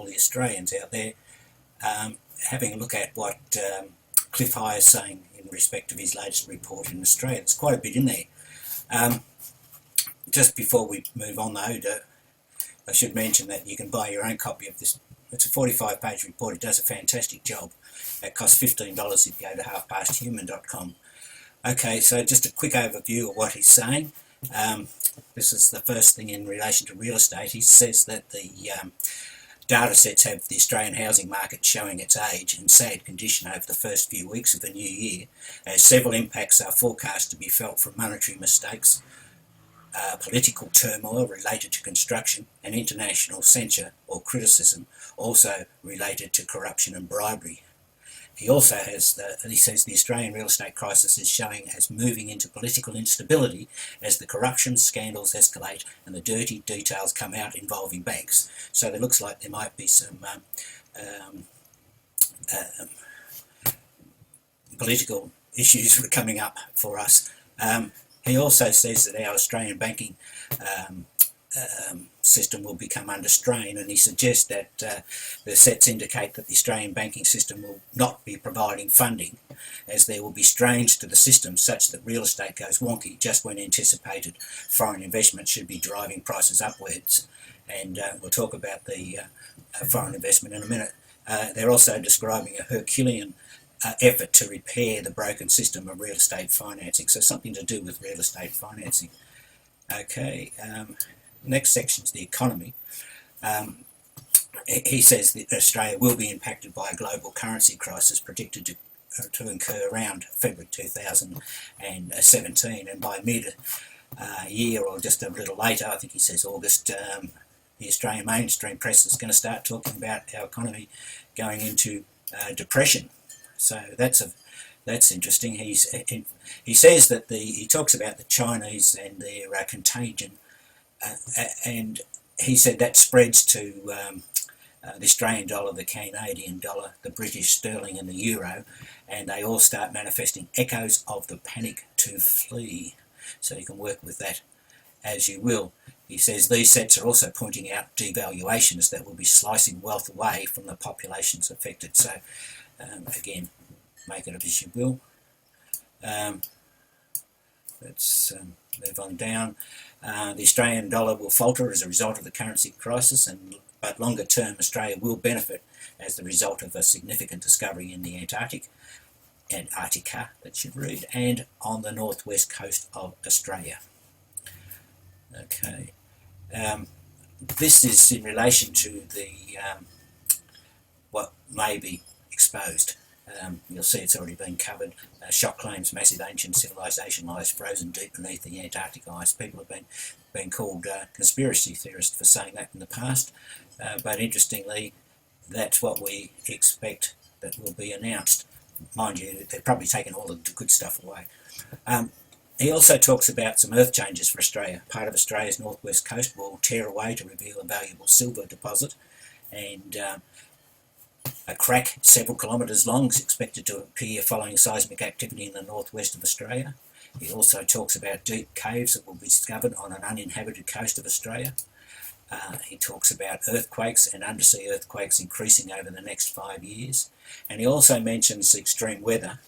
the Australians out there, having a look at what Clif High is saying in respect of his latest report in Australia. There's quite a bit in there. Just before we move on though, I should mention that you can buy your own copy of this. It's a 45-page report. It does a fantastic job. It costs $15 if you go to halfpasthuman.com. Okay, so just a quick overview of what he's saying. This is the first thing in relation to real estate. He says that the data sets have the Australian housing market showing its age and sad condition over the first few weeks of the new year, as several impacts are forecast to be felt from monetary mistakes, political turmoil related to construction, and international censure or criticism also related to corruption and bribery. He also has, he says the Australian real estate crisis is showing as moving into political instability as the corruption scandals escalate and the dirty details come out involving banks. So it looks like there might be some political issues coming up for us. He also says that our Australian banking system will become under strain, and he suggests that the sets indicate that the Australian banking system will not be providing funding, as there will be strains to the system such that real estate goes wonky just when anticipated foreign investment should be driving prices upwards. And we'll talk about the foreign investment in a minute. They're also describing a Herculean effort to repair the broken system of real estate financing, so something to do with real estate financing. Okay, next section is the economy. He says that Australia will be impacted by a global currency crisis predicted to occur around February 2017, and by mid-year or just a little later, I think he says August, the Australian mainstream press is going to start talking about our economy going into depression. So that's interesting. He says that he talks about the Chinese and their contagion, and he said that spreads to the Australian dollar, the Canadian dollar, the British sterling and the euro, and they all start manifesting echoes of the panic to flee. So you can work with that as you will. He says these sets are also pointing out devaluations that will be slicing wealth away from the populations affected. So again, make it up as you will. Let's move on down. The Australian dollar will falter as a result of the currency crisis, but longer term Australia will benefit as the result of a significant discovery in the Antarctica, that should read, and on the northwest coast of Australia. Okay, this is in relation to the what may be exposed. You'll see it's already been covered. Shock claims massive ancient civilization lies frozen deep beneath the Antarctic ice. People have been called conspiracy theorists for saying that in the past, but interestingly, that's what we expect that will be announced. Mind you, they've probably taken all the good stuff away. He also talks about some earth changes for Australia. Part of Australia's northwest coast will tear away to reveal a valuable silver deposit, and a crack several kilometres long is expected to appear following seismic activity in the northwest of Australia. He also talks about deep caves that will be discovered on an uninhabited coast of Australia. He talks about earthquakes and undersea earthquakes increasing over the next 5 years. And he also mentions extreme weather,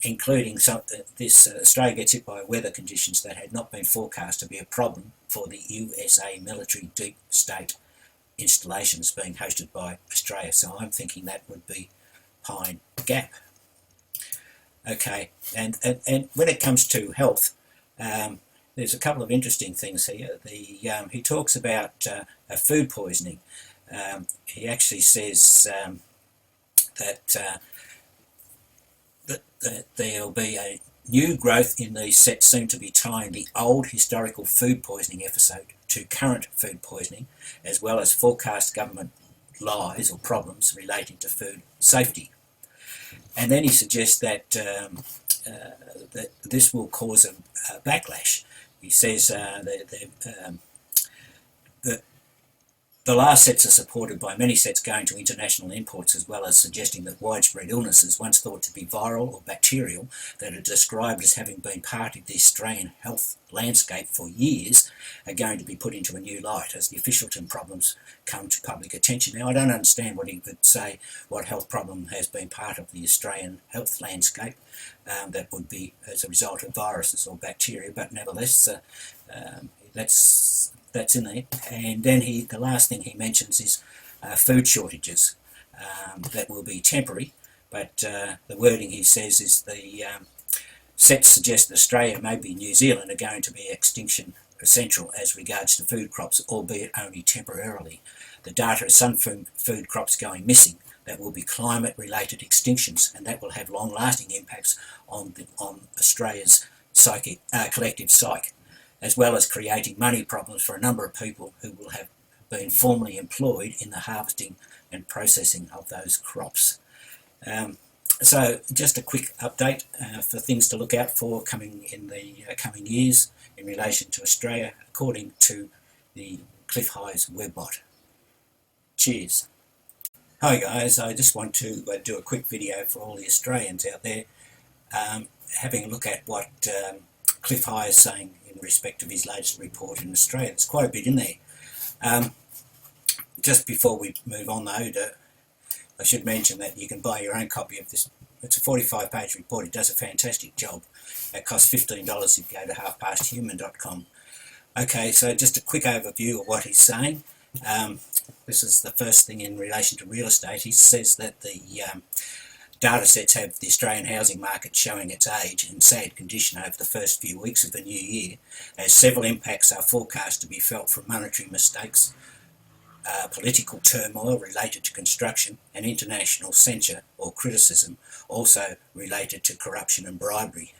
including Australia gets hit by weather conditions that had not been forecast to be a problem for the USA military deep state installations being hosted by Australia. So I'm thinking that would be Pine Gap. Okay, and when it comes to health, there's a couple of interesting things here. He talks about food poisoning. He actually says that there'll be a new growth in these sets seem to be tying the old historical food poisoning episode to current food poisoning, as well as forecast government lies or problems relating to food safety. And then he suggests that that this will cause a backlash. He says that The last sets are supported by many sets going to international imports, as well as suggesting that widespread illnesses, once thought to be viral or bacterial, that are described as having been part of the Australian health landscape for years, are going to be put into a new light as the Officialton problems come to public attention. Now, I don't understand what he would say, what health problem has been part of the Australian health landscape that would be as a result of viruses or bacteria, but nevertheless, that's in there. And then the last thing he mentions is food shortages that will be temporary, but the wording he says is the sets suggest that Australia, maybe New Zealand, are going to be extinction essential as regards to food crops, albeit only temporarily. The data is some food crops going missing that will be climate-related extinctions, and that will have long-lasting impacts on Australia's collective psyche, as well as creating money problems for a number of people who will have been formerly employed in the harvesting and processing of those crops. So just a quick update for things to look out for coming in the coming years in relation to Australia, according to the Clif High's webbot. Cheers. Hi guys, I just want to do a quick video for all the Australians out there, having a look at what Clif High is saying in respect of his latest report in Australia. There's quite a bit in there. Just before we move on though, I should mention that you can buy your own copy of this. It's a 45-page report. It does a fantastic job. It costs $15 if you go to halfpasthuman.com. Okay, so just a quick overview of what he's saying. This is the first thing in relation to real estate. He says that the data sets have the Australian housing market showing its age and sad condition over the first few weeks of the new year, as several impacts are forecast to be felt from monetary mistakes, political turmoil related to construction, and international censure or criticism also related to corruption and bribery.